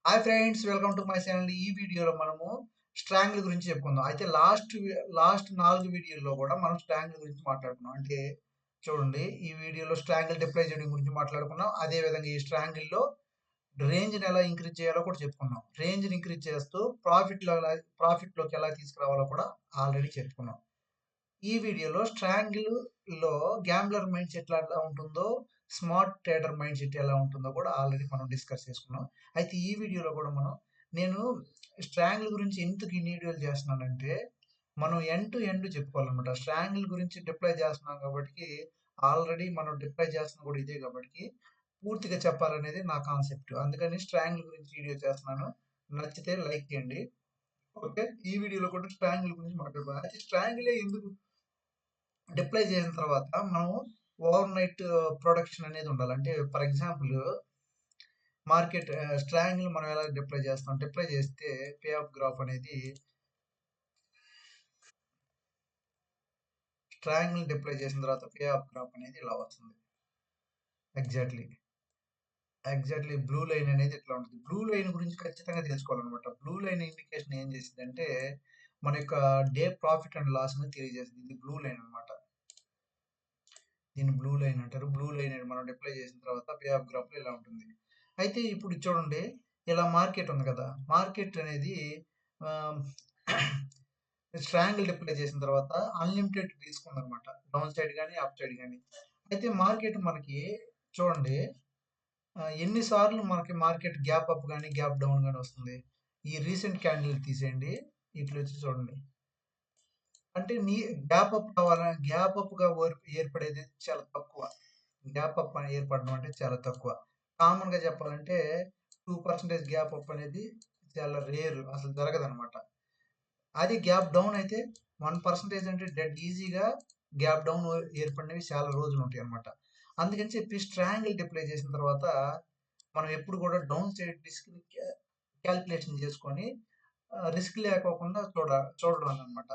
Hi friends, welcome to my channel. ఈ వీడియోలో మనము స్ట్రాంగిల్ గురించి చెప్పుకుందాం. అయితే లాస్ట్ 4 వీడియోల్లో కూడా మనం స్ట్రాంగిల్ గురించి మాట్లాడుకున్నాం. అంటే చూడండి, ఈ వీడియోలో స్ట్రాంగిల్ డిప్లై చేయడం గురించి మాట్లాడుకున్నాం. అదే విధంగా ఈ స్ట్రాంగిల్‌లో రేంజ్‌ని ఎలా ఇంక్రీజ్ చేయాలో కూడా చెప్పుకున్నాం. రేంజ్‌ని ఇంక్రీజ్ చేస్తూ ప్రాఫిట్‌లోకి ఎలా తీసుకురావాలో కూడా ఆల్రెడీ చెప్పుకున్నాం. ఈ వీడియోలో స్ట్రాంగిల్‌లో గ్యాంబ్లర్ మైండ్ సెట్ ఎలా ఉంటుందో, స్మార్ట్ ట్రేడర్ మైండ్ సెట్ ఎలా ఉంటుందో కూడా ఆల్రెడీ మనం డిస్కస్ చేసుకున్నాం. అయితే ఈ వీడియోలో కూడా నేను స్ట్రాంగిల్ గురించి ఎందుకు ఇన్ని వీడియోలు చేస్తున్నానంటే, మనం ఎండ్ టు ఎండ్ చెప్పుకోవాలన్నమాట. స్ట్రాంగిల్ గురించి డిప్లై చేస్తున్నాం కాబట్టి, ఆల్రెడీ మనం డిప్లై చేస్తున్న కూడా ఇదే కాబట్టి, పూర్తిగా చెప్పాలనేది నా కాన్సెప్ట్. అందుకని స్ట్రాంగిల్ గురించి వీడియో చేస్తున్నాను. నచ్చితే లైక్ చేయండి. ఓకే. ఈ వీడియోలో కూడా స్ట్రాంగిల్ గురించి మాట్లాడుకుందాం. అయితే స్ట్రాంగిలే ఎందుకు డిప్లై చేసిన తర్వాత మనం ఓవర్ నైట్ ప్రొడక్షన్ అనేది ఉండాలి. అంటే ఫర్ ఎగ్జాంపుల్ మార్కెట్ స్ట్రాంగిల్ మనం ఎలా డిప్లై చేస్తాం? డిప్లై చేస్తే పే ఆఫ్ గ్రాఫ్ అనేది స్ట్రాంగిల్ డిప్లై చేసిన తర్వాత పే ఆఫ్ గ్రాఫ్ అనేది ఇలా వస్తుంది. ఎగ్జాక్ట్లీ ఎగ్జాక్ట్లీ బ్లూ లైన్ అనేది ఇట్లా ఉంటుంది. బ్లూ లైన్ గురించి ఖచ్చితంగా తెలుసుకోవాలన్నమాట. బ్లూ లైన్ ఇండికేషన్ ఏం చేసిందంటే మన యొక్క డే ప్రాఫిట్ అండ్ లాస్ ని తెలియజేస్తుంది. ఇది బ్లూ లైన్ అన్నమాట. దీన్ని బ్లూ లైన్ అంటారు. బ్లూ లైన్ అని మనం డిప్లై చేసిన తర్వాత పే ఆఫ్ గ్రాఫ్‌లో ఇలా ఉంటుంది. అయితే ఇప్పుడు చూడండి, ఇలా మార్కెట్ ఉంది కదా! మార్కెట్ అనేది ఆహ్, ట్రయాంగిల్ డిప్లై చేసిన తర్వాత అన్‌లిమిటెడ్ తీసుకుందనమాట. డౌన్ సైడ్ గాని, అప్ సైడ్ గాని. అయితే మార్కెట్ మనకి చూడండి, ఎన్ని సార్లు మనకి మార్కెట్ గ్యాప్ అప్ గాని, గ్యాప్ డౌన్ గాని వస్తుంది. ఈ రీసెంట్ క్యాండిల్ తీసేయండి. ఇట్లొచ్చి చూడండి. అంటే గ్యాప్ అప్ కావాలని గ్యాప్ అప్‌గా ఏర్పడేది చాలా తక్కువ. గ్యాప్ అప్ అని ఏర్పడడం అంటే చాలా తక్కువ. కామన్‌గా చెప్పాలంటే 2% గ్యాప్ అప్ అనేది చాలా రేర్, అసలు జరగదనమాట. అది గ్యాప్ డౌన్ అయితే 1% అంటే డెడ్ ఈజీగా గ్యాప్ డౌన్ ఏర్పడినవి చాలా రోజులు ఉంటాయన్నమాట. అందుకని చెప్పి స్ట్రాంగిల్ డిప్లై చేసిన తర్వాత మనం ఎప్పుడు కూడా డౌన్ సైడ్ రిస్క్‌ని కాలిక్యులేషన్ చేసుకొని రిస్క్ లేకోకుండా చూడడం అన్నమాట.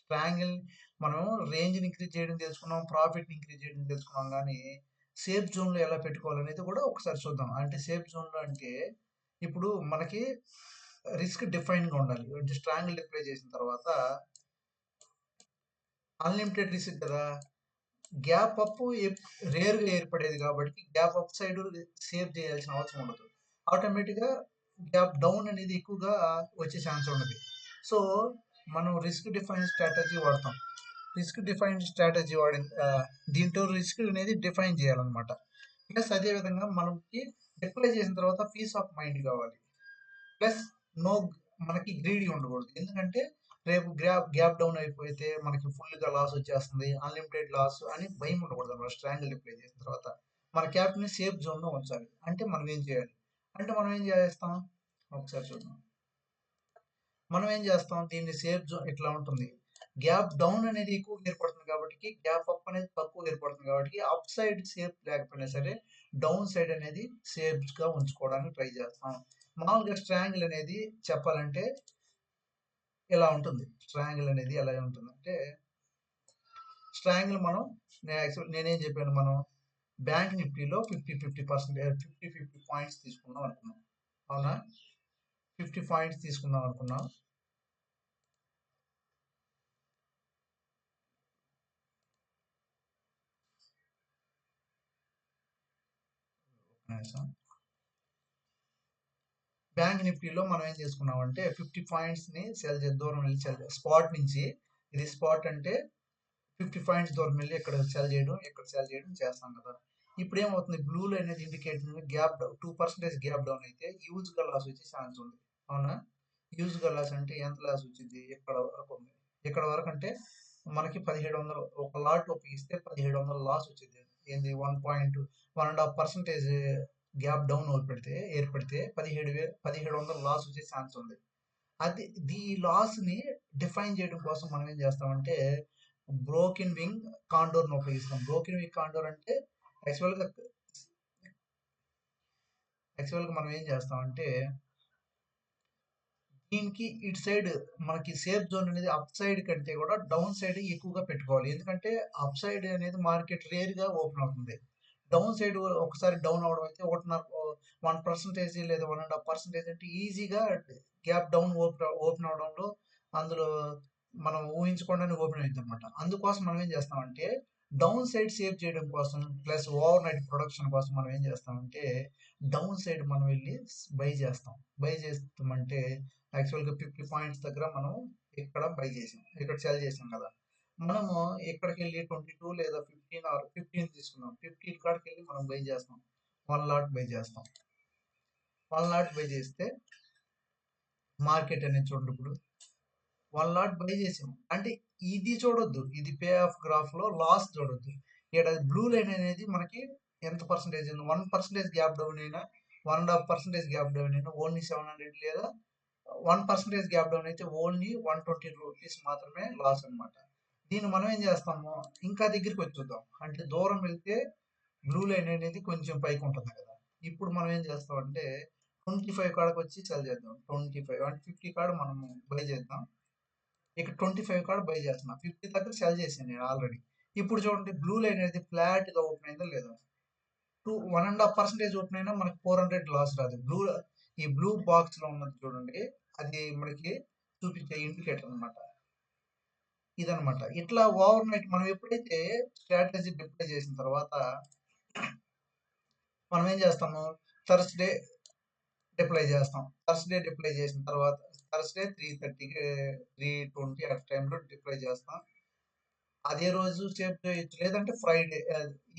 ట్రయాంగిల్ మనం రేంజ్‌ని ఇంక్రీజ్ చేయడం తెలుసుకున్నాం. ప్రాఫిట్‌ని ఇంక్రీజ్ చేయడం తెలుసుకున్నాం గానీ, సేఫ్ జోన్‌లో ఎలా పెట్టుకోవాలనేది కూడా ఒకసారి చూద్దాం. అంటే సేఫ్ జోన్‌లో అంటే ఇప్పుడు మనకి రిస్క్ డిఫైన్‌గా ఉండాలి. అంటే ట్రయాంగిల్ డిప్లై చేసిన తర్వాత అన్‌లిమిటెడ్ రిస్క్ కదా! గ్యాప్ అప్ రేర్‌గా ఏర్పడేది కాబట్టి గ్యాప్ అప్ సైడ్ సేవ్ చేయాల్సిన అవసరం ఉండదు. ఆటోమేటిక్‌గా గ్యాప్ డౌన్ అనేది ఎక్కువగా వచ్చే ఛాన్స్ ఉన్నది. సో, మనం రిస్క్ డిఫైన్ స్ట్రాటజీ వాడతాం. రిస్క్ డిఫైన్ స్ట్రాటజీ దీంట్లో రిస్క్ అనేది డిఫైన్ చేయాలన్నమాట. ప్లస్ అదే విధంగా మనకి డిప్లై చేసిన తర్వాత పీస్ ఆఫ్ మైండ్ కావాలి. ప్లస్ నో మనకి గ్రీడీ ఉండకూడదు. ఎందుకంటే రేపు గ్యాప్ డౌన్ అయిపోతే మనకి ఫుల్‌గా లాస్ వచ్చేస్తుంది. అన్‌లిమిటెడ్ లాస్ అని భయం ఉండకూడదన్నమాట. స్ట్రాంగిల్ డిప్లై చేసిన తర్వాత. మన క్యాపిటల్‌ని సేఫ్ జోన్‌లో ఉంచాలి. అంటే మనం ఏం చేయాలి? అంటే మనం ఏం చేస్తాం? ఒకసారి చూద్దాం. మనం ఏం చేస్తాం? దీన్ని సేఫ్ జోన్ ఇట్లా ఉంటుంది. గ్యాప్ డౌన్ అనేది ఎక్కువ ఏర్పడుతుంది కాబట్టి, గ్యాప్ అప్ అనేది తక్కువ ఏర్పడుతుంది కాబట్టి, అప్ సైడ్ సేఫ్ లేకపోయినా సరే, డౌన్ సైడ్ అనేది సేఫ్‌గా ఉంచుకోవడానికి ట్రై చేస్తాం. మామూలుగా స్ట్రాంగిల్ అనేది చెప్పాలంటే ఇలా ఉంటుంది. ట్రయాంగిల్ అనేది ఎలా ఉంటుందంటే, ట్రయాంగిల్ నేనేం చెప్పాను, మనం బ్యాంక్ నిఫ్టీలో 50 పాయింట్స్ తీసుకుందాం అనుకున్నాం. అవునా? 50 పాయింట్స్ తీసుకుందాం అనుకున్నాం. ఒక నిమిషం. బ్యాంక్ నిఫ్టీలో మనం ఏం చేసుకున్నామంటే 50 పాయింట్స్‌ని దూరం వెళ్లి స్పాట్ నుంచి, ఇది స్పాట్ అంటే 50 పాయింట్స్ దూరం వెళ్లి ఇక్కడ సెల్ చేయడం చేస్తాం కదా! ఇప్పుడేమవుతుంది, బ్లూలో అనేది ఇండికేటింగ్ గ్యాప్ 2% గ్యాప్ డౌన్ అయితే హ్యూజ్‌గా లాస్ వచ్చే ఛాన్స్ ఉంది. అవునా? హ్యూజ్‌గా లాస్ అంటే ఎంత లాస్ వచ్చిద్ది? ఇక్కడ వరకు ఉంది. ఇక్కడ వరకు అంటే మనకి 1700 ఒక లాట్ ఇస్తే 1700 లాస్ వచ్చిద్ది. ఏంది 1.5% గ్యాప్ డౌన్ ఏర్పడితే 1700 లాస్ వచ్చే ఛాన్స్ ఉంది. అది లాస్‌ని డిఫైన్ చేయడం కోసం మనం ఏం చేస్తామంటే బ్రోకెన్ వింగ్ కాండోర్‌ని ఉపయోగిస్తాం. బ్రోకెన్ వింగ్ కాండోర్ అంటే యాక్చువల్‌గా యాక్చువల్‌గా మనం ఏం చేస్తామంటే దీనికి ఇటు సైడ్ మనకి సేఫ్ జోన్ అనేది అప్ సైడ్ కంటే కూడా డౌన్ సైడ్ ఎక్కువగా పెట్టుకోవాలి. ఎందుకంటే అప్ సైడ్ అనేది మార్కెట్ రేర్‌గా ఓపెన్ అవుతుంది. డౌన్ సైడ్ ఒకసారి డౌన్ అవ్వడం అయితే 1% లేదా 1.5% అంటే ఈజీగా గ్యాప్ డౌన్ ఓపెన్ అవడంలో అందులో మనం ఊహించకుండానే ఓపెన్ అవుతుంది అనమాట. అందుకోసం మనం ఏం చేస్తామంటే డౌన్ సైడ్ సేవ్ చేయడం కోసం ప్లస్ ఓవర్ నైట్ ప్రొడక్షన్ కోసం మనం ఏం చేస్తామంటే డౌన్ సైడ్ మనం వెళ్ళి బై చేస్తాం. బై చేస్తామంటే యాక్చువల్గా 50 పాయింట్స్ దగ్గర మనం ఇక్కడ బై చేసాం, ఇక్కడ సెల్ చేసాం కదా. మనము ఇక్కడికి వెళ్ళి 22 లేదా 15 తీసుకున్నాం. 15 కాడికి వెళ్ళి మనం బై చేస్తాం. 1 లాట్ బై చేస్తాం. 1 లాట్ బై చేస్తే మార్కెట్ అనేది చూడండి, ఇప్పుడు 1 లాట్ బై చేసాం అంటే ఇది చూడొద్దు, ఇది పే ఆఫ్ గ్రాఫ్ లో లాస్ చూడొద్దు. ఇక్కడ బ్లూ లైన్ అనేది మనకి ఎంత పర్సెంటేజ్ ఉంది, 1% గ్యాప్ డౌన్ అయినా 1.5% గ్యాప్ డౌన్ అయినా ఓన్లీ 700 లేదా 1% గ్యాప్ డౌన్ అయితే ఓన్లీ 120 రూపీస్ మాత్రమే లాస్ అనమాట. దీన్ని మనం ఏం చేస్తాము, ఇంకా దగ్గరికి వచ్చి చూద్దాం. అంటే దూరం వెళ్తే బ్లూ లైన్ అనేది కొంచెం పైకి ఉంటుంది కదా. ఇప్పుడు మనం ఏం చేస్తామంటే 25 కాడకు వచ్చి సెల్ చేద్దాం. 25 అంటే 50 కాడ మనం బై చేద్దాం. ఇక్కడ 25 కాడ బై చేస్తున్నా, 50 దగ్గర సెల్ చేశాను నేను ఆల్రెడీ. ఇప్పుడు చూడండి బ్లూ లైన్ అనేది ఫ్లాట్ గా ఓపెన్ అయిందా లేదా, 1.5% ఓపెన్ అయినా మనకి 400 లాస్ రాదు. ఈ బ్లూ బాక్స్ లో ఉన్నది చూడండి, అది మనకి చూపించే ఇండికేటర్ అనమాట. ఇదనమాట. ఇట్లా ఓవర్ నైట్ మనం ఎప్పుడైతే స్ట్రాటజీ డిప్లై చేసిన తర్వాత మనం ఏం చేస్తాము, థర్స్డే డిప్లై చేస్తాం. థర్స్డే డిప్లై చేసిన తర్వాత థర్స్డే 3:30కి 3:20 ఆ టైంలో డిప్లై చేస్తాం. అదే రోజు సేవ్ చేయొచ్చు, లేదంటే ఫ్రైడే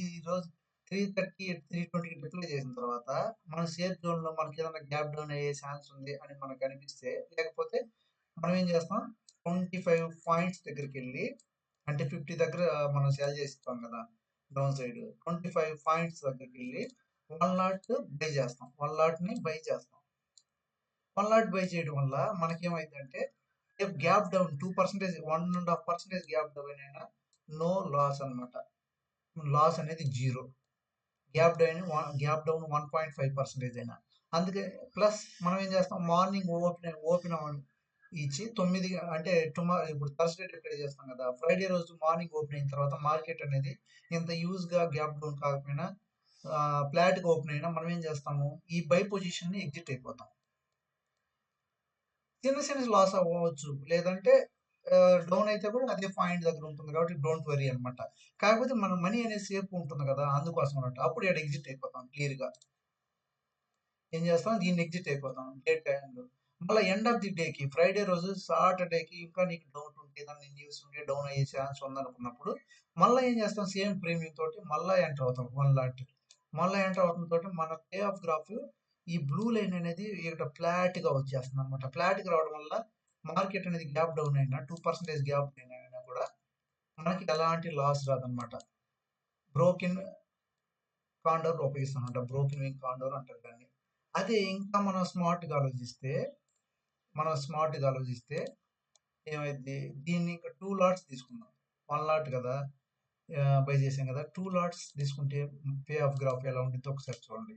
ఈ రోజు 3:30 3:20కి డిప్లై చేసిన తర్వాత మన సేఫ్ జోన్ లో మనకి ఏదైనా గ్యాప్ డౌన్ అయ్యే ఛాన్స్ ఉంది అని మనకు అనిపిస్తే, లేకపోతే మనం ఏం చేస్తాం 25 పాయింట్స్ దగ్గరికి వెళ్ళి, అంటే 50 దగ్గర మనం సెల్ చేస్తాం కదా డౌన్ సైడ్, 25 పాయింట్స్ దగ్గరికి వెళ్ళి 1 లాట్ బై చేస్తాం. 1 లాట్ ని బై చేస్తాం. 1 లాట్ బై చేయడం వల్ల మనకేమైందంటే గ్యాప్ డౌన్ 2%, 1.5% గ్యాప్ డౌన్ అయినా నో లాస్ అనమాట. లాస్ అనేది జీరో. గ్యాప్ డౌన్ 1.5% అయినా. అందుకే ప్లస్ మనం ఏం చేస్తాం, మార్నింగ్ ఓపెన్ ఇచ్చి 9 అంటే ఇప్పుడు థర్స్డే డిక్లేర్ చేస్తాం కదా, ఫ్రైడే రోజు మార్నింగ్ ఓపెన్ అయిన తర్వాత మార్కెట్ అనేది ఇంత యూజ్ గా గ్యాప్ డౌన్ కాకపోయినా ఫ్లాట్ గా ఓపెన్ అయినా మనం ఏం చేస్తాము, ఈ బై పొజిషన్ ని ఎగ్జిట్ అయిపోతాం. చిన్న చిన్న లాస్ అవ్వచ్చు, లేదంటే డౌన్ అయితే కూడా అదే పాయింట్ దగ్గర ఉంటుంది కాబట్టి డోంట్ వరీ అనమాట. కాకపోతే మన మనీ అనేది సేఫ్ ఉంటుంది కదా, అందుకోసం అన్నట్టు. అప్పుడు ఇక్కడ ఎగ్జిట్ అయిపోతాం క్లియర్ గా. ఏం చేస్తాం, దీన్ని ఎగ్జిట్ అయిపోతాం డే టైంలో. మళ్ళీ ఎండ్ ఆఫ్ ది డేకి ఫ్రైడే రోజు సాటర్డేకి ఇంకా నీకు డౌట్ ఉంటే, దాన్ని న్యూస్ ఉంటే డౌన్ అయ్యే ఛాన్స్ ఉందనుకున్నప్పుడు మళ్ళీ ఏం చేస్తాం, సేమ్ ప్రీమియం తోటి మళ్ళీ ఎంటర్ అవుతాం 1 లాట్. మళ్ళీ ఎంటర్ అవడం తోటి మన పే ఆఫ్ గ్రాఫ్ ఈ బ్లూ లైన్ అనేది ఇక్కడ ఫ్లాట్ గా వచ్చేస్తుంది అనమాట. ఫ్లాట్ గా రావడం వల్ల మార్కెట్ అనేది గ్యాప్ డౌన్ అయినా 2% గ్యాప్ డౌన్ అయినా కూడా మనకి ఎలాంటి లాస్ రాదనమాట. బ్రోకెన్ కాండోర్ ఉపయోగిస్తాం అనమాట, బ్రోకెన్ వింగ్ కాండోర్ అంటారు దాన్ని. అదే ఇంకా మనం స్మార్ట్గా ఆలోచిస్తే ఏమైంది, దీన్ని ఇంకా 2 లాట్స్ తీసుకుందాం. 1 లాట్ కదా బై చేసాం కదా, 2 లాట్స్ తీసుకుంటే పే ఆఫ్ గ్రాఫ్ ఎలా ఉంటుందో ఒకసారి చూడండి.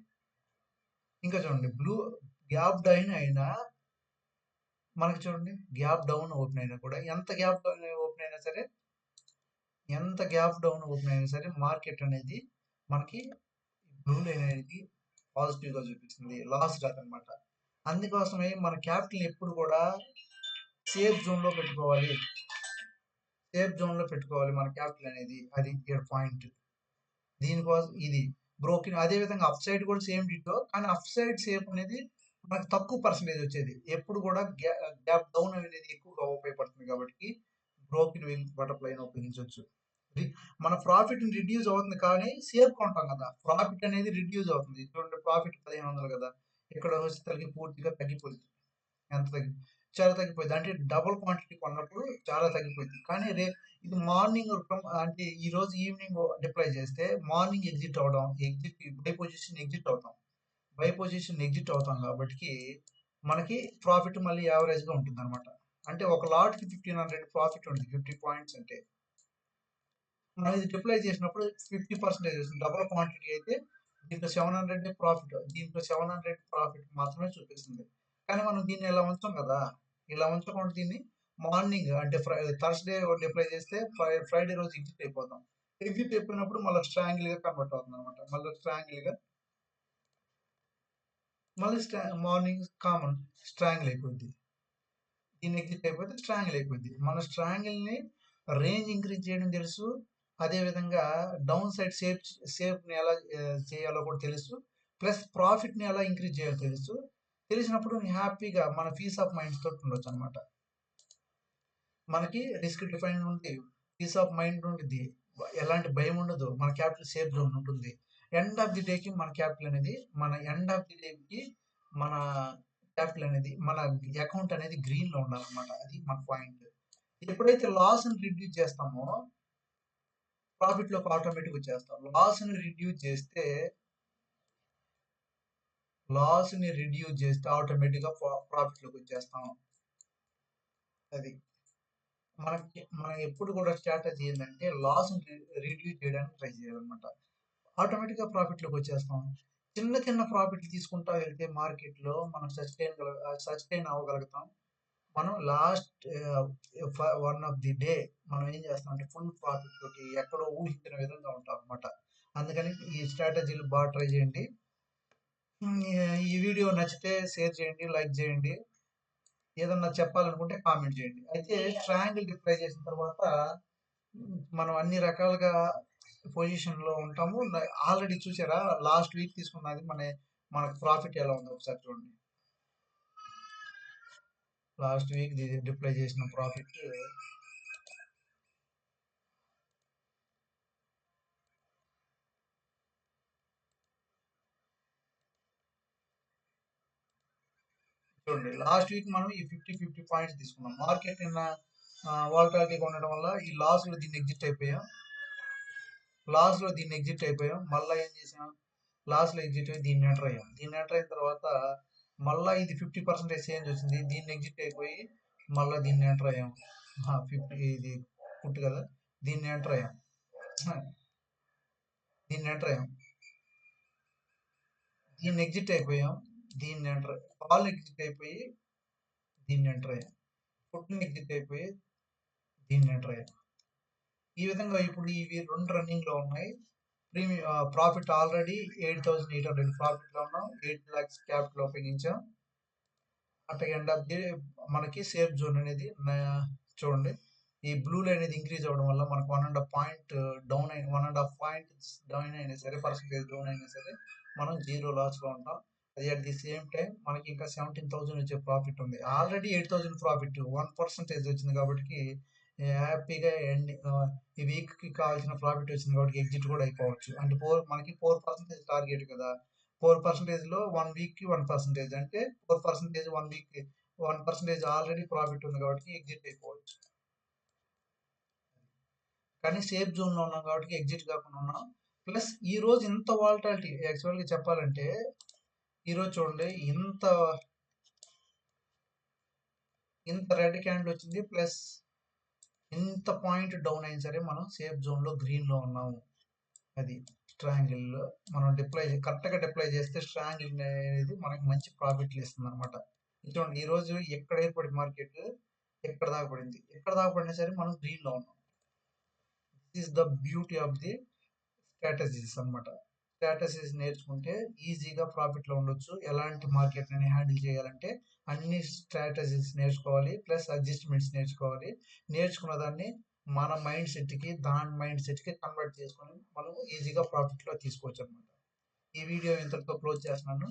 ఇంకా చూడండి, బ్లూ గ్యాప్ డౌన్ అయినా మనకి చూడండి, గ్యాప్ డౌన్ ఓపెన్ అయినా కూడా ఎంత గ్యాప్ డౌన్ ఓపెన్ అయినా సరే మార్కెట్ అనేది మనకి బ్లూ లైన్ అనేది పాజిటివ్ గా చూపిస్తుంది, లాస్ రాదనమాట. అందుకోసమే మన క్యాపిటల్ ఎప్పుడు కూడా సేఫ్ జోన్ లో పెట్టుకోవాలి. మన క్యాపిటల్ అనేది, అది ఇక్కడ పాయింట్. దీనికోసం ఇది బ్రోకెన్. అదే విధంగా అప్ సైడ్ కూడా సేమ్ డిటో, కానీ అప్ సైడ్ సేఫ్ అనేది మనకు తక్కువ పర్సెంటేజ్ వచ్చేది. ఎప్పుడు కూడా గ్యాప్ డౌన్ అనేది ఎక్కువగా ఉపయోగపడుతుంది కాబట్టి బ్రోకెన్ వింగ్ బటర్ఫ్లై ఉపయోగించవచ్చు. మన ప్రాఫిట్ రిడ్యూస్ అవుతుంది, కానీ సేఫ్ కొంటాం కదా, ప్రాఫిట్ అనేది రిడ్యూస్ అవుతుంది. చూడండి, ప్రాఫిట్ 1500 కదా, ఇక్కడ వచ్చేసరికి పూర్తిగా తగ్గిపోతుంది. ఎంత చాలా తగ్గిపోయింది. అంటే డబుల్ క్వాంటిటీ కొన్నప్పుడు చాలా తగ్గిపోయింది. కానీ ఇది మార్నింగ్ అంటే ఈ రోజు ఈవినింగ్ డిప్లై చేస్తే మార్నింగ్ బై పొజిషన్ ఎగ్జిట్ అవుతాం కాబట్టి మనకి ప్రాఫిట్ మళ్ళీ యావరేజ్ గా ఉంటుంది అనమాట. అంటే ఒక లాట్ కి 1500 ప్రాఫిట్ ఉంటుంది, 50 పాయింట్స్ అంటే. మనం ఇది డిప్లై చేసినప్పుడు 50% వస్తుంది. డబుల్ క్వాంటిటీ అయితే దీంట్లో 700 ప్రాఫిట్, దీంట్లో 700 ప్రాఫిట్ మాత్రమే చూపిస్తుంది. కానీ మనం దీన్ని ఇలా ఉంచాం కదా, ఇలా ఉంచకుండా దీన్ని మార్నింగ్ అంటే థర్స్డే డిప్లై చేస్తే ఫ్రైడే రోజు ఎగ్జిట్ అయిపోతాం. ఎగ్జిట్ అయిపోయినప్పుడు మళ్ళీ స్ట్రాంగిల్గా కన్వర్ట్ అవుతుంది అనమాట. మళ్ళీ స్ట్రాంగిల్గా మళ్ళీ మార్నింగ్ కామన్ స్ట్రాంగిల్ అయిపోద్ది. దీన్ని ఎగ్జిట్ అయిపోతే స్ట్రాంగిల్ అయిపోద్ది. మన స్ట్రాంగిల్ని రేంజ్ ఇంక్రీజ్ చేయడం తెలుసు. అదేవిధంగా డౌన్ సైడ్ సేఫ్ని ఎలా చేయాలో కూడా తెలుసు. ప్లస్ ప్రాఫిట్ని ఎలా ఇంక్రీజ్ చేయాలో తెలుసు. తెలిసినప్పుడు హ్యాపీగా మన పీస్ ఆఫ్ మైండ్ తోటి ఉండొచ్చు అనమాట. మనకి రిస్క్ డిఫైన్ ఉంది, పీస్ ఆఫ్ మైండ్ ఉంటుంది, ఎలాంటి భయం ఉండదు, మన క్యాపిటల్ సేఫ్ జోన్ ఉంటుంది. ఎండ్ ఆఫ్ ది డేకి మన క్యాపిటల్ అనేది ఎండ్ ఆఫ్ ది డేకి మన క్యాపిటల్ అనేది మన అకౌంట్ అనేది గ్రీన్ లో ఉండాలన్నమాట. అది మన పాయింట్. ఎప్పుడైతే లాస్ ని రిడ్యూస్ చేస్తామో ప్రాఫిట్ లోకి ఆటోమేటిక్ వచ్చేస్తాం. లాస్ ని రిడ్యూస్ చేస్తే ఆటోమేటిక్ గా ప్రాఫిట్ లోకి వచ్చేస్తాం. అది మనం ఎప్పుడు కూడా స్ట్రాటజీ ఏంటంటే లాస్ రిడ్యూస్ చేయడానికి ట్రై చేయాలన్నమాట. ఆటోమేటిక్గా ప్రాఫిట్లోకి వచ్చేస్తాం. చిన్న చిన్న ప్రాఫిట్లు తీసుకుంటా వెళ్తే మార్కెట్లో మనం సస్టైన్ అవ్వగలుగుతాం. మనం last one of the day మనం ఏం చేస్తాం అంటే ఫుల్ ప్రాఫిట్ తోటి ఎక్కడో ఊహించిన విధంగా ఉంటాం అనమాట. అందుకని ఈ స్ట్రాటజీలు బాగా ట్రై చేయండి. ఈ వీడియో నచ్చితే షేర్ చేయండి, లైక్ చేయండి. ఏదన్నా చెప్పాలనుకుంటే కామెంట్ చేయండి. అయితే ట్రయాంగిల్ డిప్లై చేసిన తర్వాత మనం అన్ని రకాలుగా పొజిషన్ లో ఉంటాము. ఆల్రెడీ చూసారా లాస్ట్ వీక్ తీసుకున్నది మనకు ప్రాఫిట్ ఎలా ఉందో ఒకసారి చూడండి. లాస్ట్ వీక్ డిప్లై చేసిన ప్రాఫిట్ చూడండి. లాస్ట్ వీక్ మనం ఈ 50 పాయింట్స్ తీసుకున్నాం. మార్కెట్ నిన్న వాలటాలిటీగా ఉండడం వల్ల ఈ లాస్ లో దీన్ని ఎగ్జిట్ అయిపోయాం. మళ్ళీ ఏం చేసాం, లాస్ లో ఎగ్జిట్ అయ్యి దీన్ని ఎంటర్ అయ్యాం. దీన్ని ఎంటర్ అయిన తర్వాత మళ్ళీ ఇది 50% చేంజ్ వచ్చింది. దీన్ని ఎగ్జిట్ అయిపోయి మళ్ళీ దీన్ని ఎంటర్ అయ్యాం. 50 ఇది పుట్టు కదా, దీన్ని ఎంటర్ అయ్యాం. దీన్ని ఎగ్జిట్ అయిపోయాం. దీన్ని ఎంటర్ కాల్ ఎగ్జిట్ అయిపోయి దీన్ని ఎంటర్ అయ్యాం. పుట్టుని ఎగ్జిట్ అయిపోయి దీన్ని ఎంటర్ అయ్యాం. ఈ విధంగా ఇప్పుడు ఇవి 2 రన్నింగ్ లో ఉన్నాయి. ప్రాఫిట్ ఆల్రెడీ 8,800 ప్రాఫిట్ లో ఉన్నాం. 8 lakhs క్యాపిటల్ ఉపయోగించాం. అట్ ఎండ్ ఆఫ్ ది మనకి సేఫ్ జోన్ అనేది చూడండి. ఈ బ్లూ లైన్ అనేది ఇంక్రీజ్ అవ్వడం వల్ల మనకు 1.5 పాయింట్ డౌన్ అయిన 1.5 పాయింట్ డౌన్ అయినా సరే, పర్సెంటేజ్ డౌన్ అయినా సరే మనం 0 లాస్ లో ఉంటాం. అది అట్ ది సేమ్ టైం మనకి ఇంకా 17,000 వచ్చే ప్రాఫిట్ ఉంది. ఆల్రెడీ 8,000 ప్రాఫిట్ 1% వచ్చింది కాబట్టి హ్యాపీగా ఈ వీక్ కి కావాల్సిన ప్రాఫిట్ వచ్చింది కాబట్టి ఎగ్జిట్ కూడా అయిపోవచ్చు. అంటే మనకి 4% టార్గెట్ కదా. 4% లో 1 వీక్ కి 1% అంటే 4% 1 వీక్ కి 1% ఆల్రెడీ ప్రాఫిట్ ఉంది కాబట్టి ఎగ్జిట్ అయిపోవచ్చు. కానీ సేఫ్ జోన్ లో ఉన్నాం కాబట్టి ఎగ్జిట్ కాకుండా ఉన్నాం. ప్లస్ ఈ రోజు ఇంత వాలటాలిటీ యాక్చువల్ గా చెప్పాలంటే ఈ రోజు చూడండి ఇంత రెడ్ క్యాండిల్ వచ్చింది. ప్లస్ ఇంత పాయింట్ డౌన్ అయినా సరే మనం సేఫ్ జోన్ లో గ్రీన్ లో ఉన్నాము. అది స్ట్రాంగిల్ లో మనం కరెక్ట్ గా డిప్లై చేస్తే స్ట్రాంగిల్ అనేది మనకి మంచి ప్రాఫిట్లు ఇస్తుంది అనమాట. చూడండి ఈ రోజు ఎక్కడ ఏర్పడింది మార్కెట్, ఎక్కడ దాకా పడింది. ఎక్కడ దాకా పడినా సరే మనం గ్రీన్ లో ఉన్నాం. This is the beauty of the strategies అనమాట. స్ట్రాటజీస్ నేర్చుకుంటే ఈజీగా ప్రాఫిట్ లో ఉండొచ్చు. ఎలాంటి మార్కెట్ ని హ్యాండిల్ చేయాలంటే అన్ని స్ట్రాటజీస్ నేర్చుకోవాలి, ప్లస్ అడ్జస్ట్మెంట్స్ నేర్చుకోవాలి. నేర్చుకున్న దాన్ని మన దాని మైండ్ సెట్ కి కన్వర్ట్ చేసుకొని మనం ఈజీగా ప్రాఫిట్ లో తీసుకోవచ్చు అనమాట. ఈ వీడియో ఇంతటితో క్లోజ్ చేస్తున్నాను.